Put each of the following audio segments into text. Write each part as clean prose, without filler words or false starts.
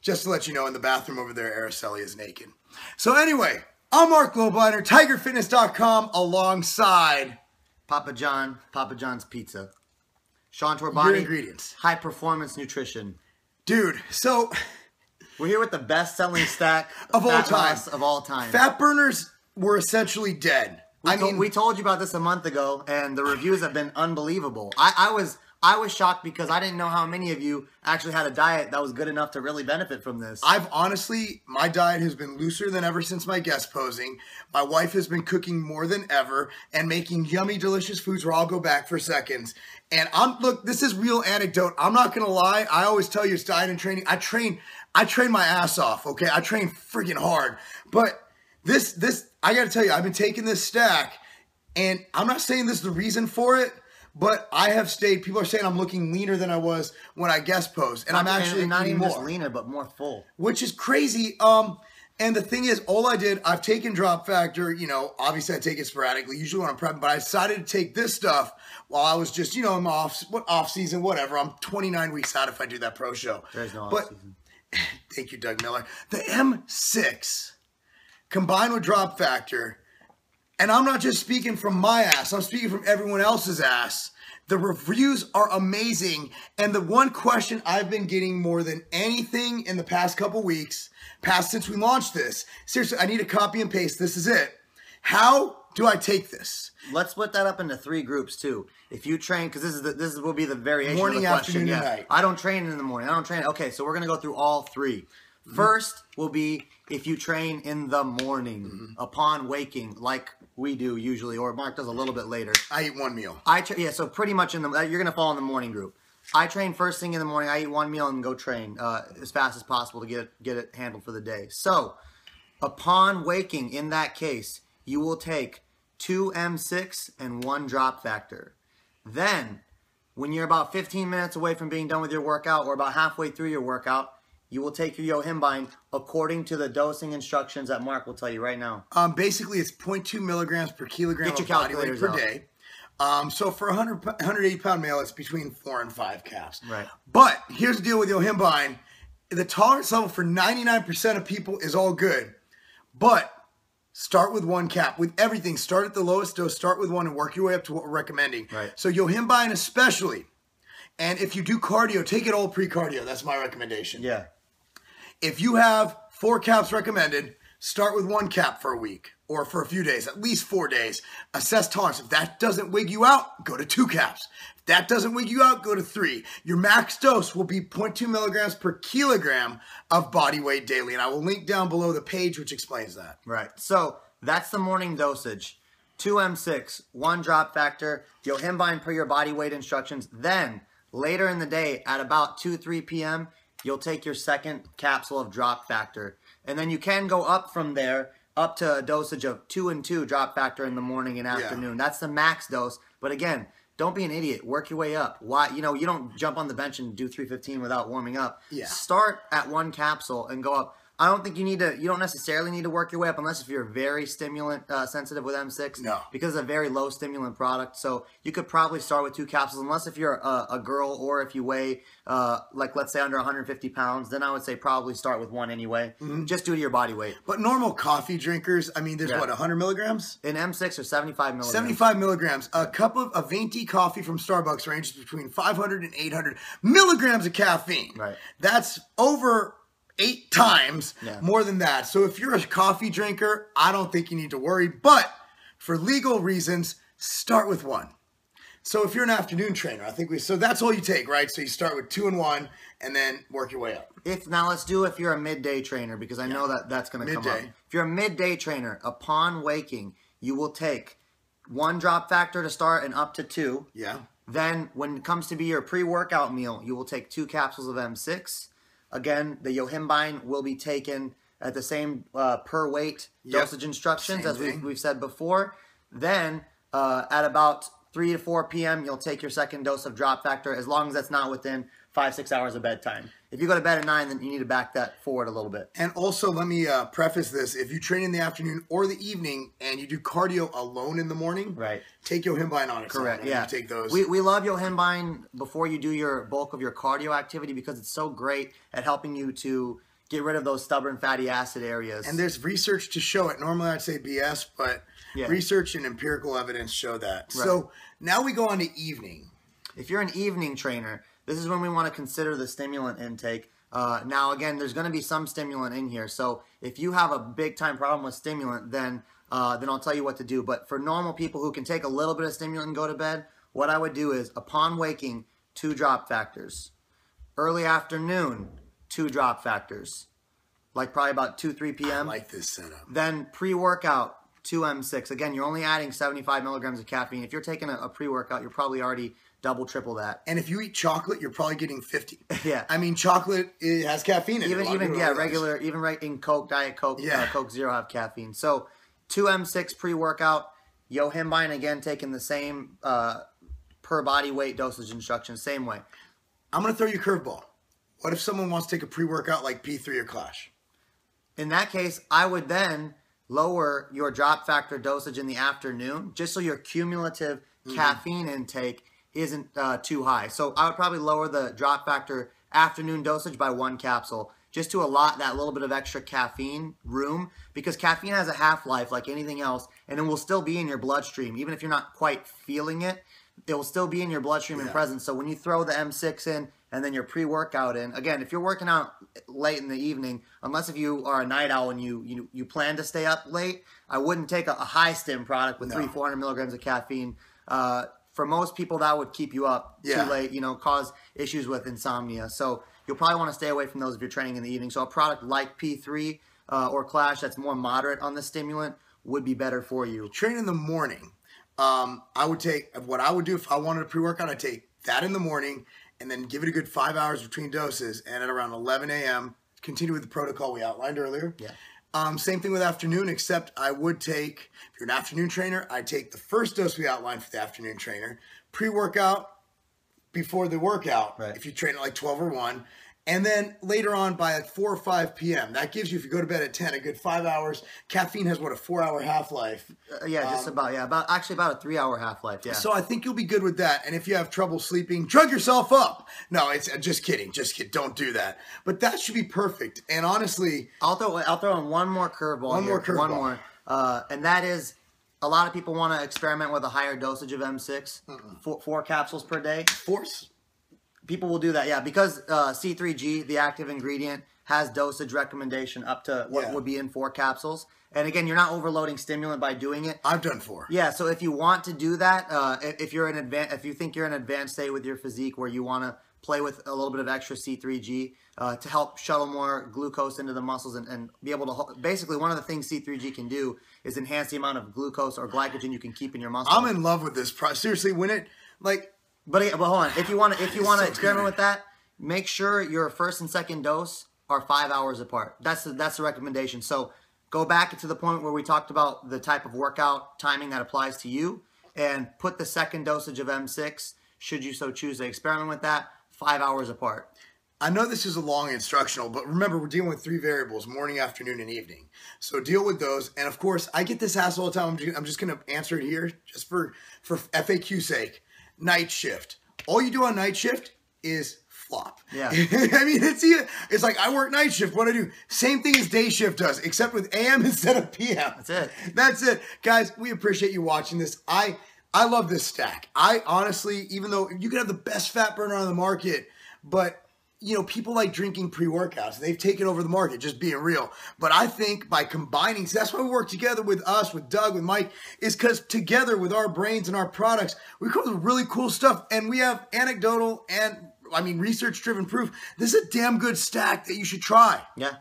Just to let you know, in the bathroom over there, Araceli is naked. So anyway, I'm Marc Lobliner, TigerFitness.com, alongside Papa John's Pizza. Sean Torbani. Your ingredients. High Performance Nutrition. Dude, so we're here with the best-selling stack of all time. Fat burners were essentially dead. We told you about this a month ago, and the reviews have been unbelievable. I was shocked because I didn't know how many of you actually had a diet that was good enough to really benefit from this. My diet has been looser than ever since my guest posing. My wife has been cooking more than ever and making yummy, delicious foods where I'll go back for seconds. And look, this is real anecdote. I'm not going to lie. I always tell you it's diet and training. I train my ass off, okay? I train freaking hard. But this, I got to tell you, I've been taking this stack, and I'm not saying this is the reason for it, but I have stayed. People are saying I'm looking leaner than I was when I guest posed, and I'm actually not even more. Just leaner, but more full, which is crazy. And the thing is, I've taken drop factor. You know, obviously I take it sporadically, usually when I'm prepping. But I decided to take this stuff while I was just, you know, in my off season, whatever. I'm 29 weeks out if I do that pro show. There's no off season. Thank you, Doug Miller. The M6 combined with drop factor. And I'm not just speaking from my ass. I'm speaking from everyone else's ass. The reviews are amazing. And the one question I've been getting more than anything in the past couple weeks, since we launched this, seriously, I need to copy and paste. This is it. How do I take this? Let's split that up into 3 groups too. If you train, because this will be the variation morning, of the question. Afternoon, and night. I don't train in the morning. I don't train. Okay, so we're gonna go through all 3. First will be if you train in the morning upon waking, like we do usually, or Mark does a little bit later. I eat 1 meal. So pretty much you're gonna fall in the morning group. I train first thing in the morning. I eat 1 meal and go train as fast as possible to get it handled for the day. So upon waking, in that case, you will take 2 M6 and 1 drop factor. Then, when you're about 15 minutes away from being done with your workout, or about halfway through your workout, you will take your Yohimbine according to the dosing instructions that Mark will tell you right now. Basically, it's 0.2 milligrams per kilogram Get your of body weight per out. day. So for a 180-pound male, it's between 4 and 5 caps. Right. But here's the deal with Yohimbine. The tolerance level for 99% of people is all good. But start with 1 cap. With everything, start at the lowest dose, start with 1, and work your way up to what we're recommending. Right. So Yohimbine especially. And if you do cardio, take it all pre-cardio. That's my recommendation. Yeah. If you have 4 caps recommended, start with 1 cap for a week or for a few days, at least 4 days. Assess tolerance. If that doesn't wig you out, go to 2 caps. If that doesn't wig you out, go to 3. Your max dose will be 0.2 milligrams per kilogram of body weight daily. And I will link down below the page which explains that. Right. So that's the morning dosage. 2 M6, 1 drop factor, Yohimbine per your body weight instructions. Then later in the day at about 2-3 p.m., you'll take your second capsule of drop factor. And then you can go up from there, up to a dosage of 2 and 2 drop factor in the morning and afternoon. That's the max dose. But again, don't be an idiot. Work your way up. Why? You know, you don't jump on the bench and do 315 without warming up. Yeah. Start at 1 capsule and go up. I don't think you don't necessarily need to work your way up unless if you're very stimulant sensitive with M6. No. Because it's a very low stimulant product. So you could probably start with 2 capsules unless if you're a girl or if you weigh, like let's say under 150 pounds, then I would say probably start with 1 anyway. Just due to your body weight. But normal coffee drinkers, I mean, there's what, 100 milligrams? In M6 or 75 milligrams. 75 milligrams. A cup of a venti coffee from Starbucks ranges between 500 and 800 milligrams of caffeine. Right. That's over 8 times more than that. So if you're a coffee drinker, I don't think you need to worry. But for legal reasons, start with 1. So if you're an afternoon trainer, I think so that's all you take, right? So you start with 2 and 1 and then work your way up. Now let's do if you're a midday trainer, because I know that's going to come up. If you're a midday trainer, upon waking, you will take 1 drop factor to start and up to 2. Yeah. Then when it comes to be your pre-workout meal, you will take 2 capsules of M6. Again, the Yohimbine will be taken at the same per weight dosage instructions as we've said before. Then at about 3 to 4 p.m., you'll take your second dose of drop factor as long as that's not within 5-6 hours of bedtime. If you go to bed at 9, then you need to back that forward a little bit. And also, let me preface this. If you train in the afternoon or the evening and you do cardio alone in the morning, take Yohimbine on its own. Correct, yeah. Take those. We love Yohimbine before you do your bulk of your cardio activity because it's so great at helping you to get rid of those stubborn fatty acid areas. And there's research to show it. Normally I'd say BS, but research and empirical evidence show that. Right. So now we go on to evening. If you're an evening trainer, this is when we want to consider the stimulant intake. Now, again, there's going to be some stimulant in here. So if you have a big-time problem with stimulant, then I'll tell you what to do. But for normal people who can take a little bit of stimulant and go to bed, what I would do is, upon waking, 2 drop factors. Early afternoon, 2 drop factors. Like probably about 2, 3 p.m. I like this setup. Then pre-workout, 2 M6. Again, you're only adding 75 milligrams of caffeine. If you're taking a pre-workout, you're probably already double, triple that. And if you eat chocolate, you're probably getting 50. Yeah. I mean, chocolate, it has caffeine in it. Regular, even right in Coke, Diet Coke, Coke Zero have caffeine. So 2 M6 pre-workout, yohimbine, again, taking the same per body weight dosage instructions, same way. I'm going to throw you a curveball. What if someone wants to take a pre-workout like P3 or Clash? In that case, I would then lower your drop factor dosage in the afternoon, just so your cumulative caffeine intake isn't too high. So I would probably lower the drop factor afternoon dosage by 1 capsule, just to allot that little bit of extra caffeine room, because caffeine has a half-life like anything else, and it will still be in your bloodstream. Even if you're not quite feeling it, it will still be in your bloodstream and present. So when you throw the M6 in and then your pre-workout in, again, if you're working out late in the evening, unless if you are a night owl and you plan to stay up late, I wouldn't take a high stim product with 300-400 milligrams of caffeine. For most people, that would keep you up too late, cause issues with insomnia. So you'll probably want to stay away from those if you're training in the evening. So a product like P3 or Clash that's more moderate on the stimulant would be better for you. Train in the morning. I would take, what I would do if I wanted a pre-workout, I'd take that in the morning and then give it a good 5 hours between doses. And at around 11 a.m., continue with the protocol we outlined earlier. Yeah. Same thing with afternoon, except I would take, if you're an afternoon trainer, I'd take the first dose we outlined for the afternoon trainer, pre-workout before the workout, if you train at like 12 or 1, and then later on by like 4 or 5 p.m. That gives you, if you go to bed at 10, a good 5 hours. Caffeine has, what, a 4-hour half-life? Just about, about a 3-hour half-life, So I think you'll be good with that. And if you have trouble sleeping, drug yourself up. No, it's just kidding. Just kidding. Don't do that. But that should be perfect. And honestly, I'll throw in one more curveball. One more. And that is, a lot of people want to experiment with a higher dosage of M6, 4 capsules per day. Force? People will do that, because C3G, the active ingredient, has dosage recommendation up to what would be in 4 capsules. And again, you're not overloading stimulant by doing it. I've done 4. Yeah, so if you want to do that, if you think you're in an advanced state with your physique where you want to play with a little bit of extra C3G to help shuttle more glucose into the muscles and be able to, basically one of the things C3G can do is enhance the amount of glucose or glycogen you can keep in your muscles. I'm in love with this. Seriously, when it, But hold on, if you want to experiment with that, make sure your first and second dose are 5 hours apart. That's the recommendation. So go back to the point where we talked about the type of workout timing that applies to you, and put the second dosage of M6, should you so choose to experiment with that, 5 hours apart. I know this is a long instructional, but remember, we're dealing with 3 variables, morning, afternoon, and evening. So deal with those. And of course, I get this asked all the time. I'm just going to answer it here just for FAQ's sake. Night shift. All you do on night shift is flop. Yeah. I mean, it's like I work night shift. What I do, same thing as day shift does, except with AM instead of PM. That's it. That's it. Guys, we appreciate you watching this. I love this stack. I honestly, even though you could have the best fat burner on the market, but people like drinking pre-workouts. They've taken over the market, just being real. But I think by combining, so that's why we work together with us, with Doug, with Mike, is because together with our brains and our products, we come up with really cool stuff. And we have anecdotal and, research-driven proof. This is a damn good stack that you should try. Yeah.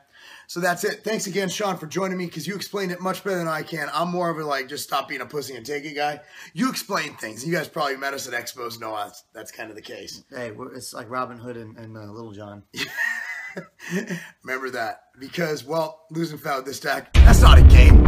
So that's it. Thanks again, Sean, for joining me, because you explained it much better than I can. I'm more of a, just stop being a pussy and take it guy. You explain things. You guys probably met us at expos. No, that's kind of the case. Hey, it's like Robin Hood and Little John. Remember that. Because, losing fat with this stack, that's not a game.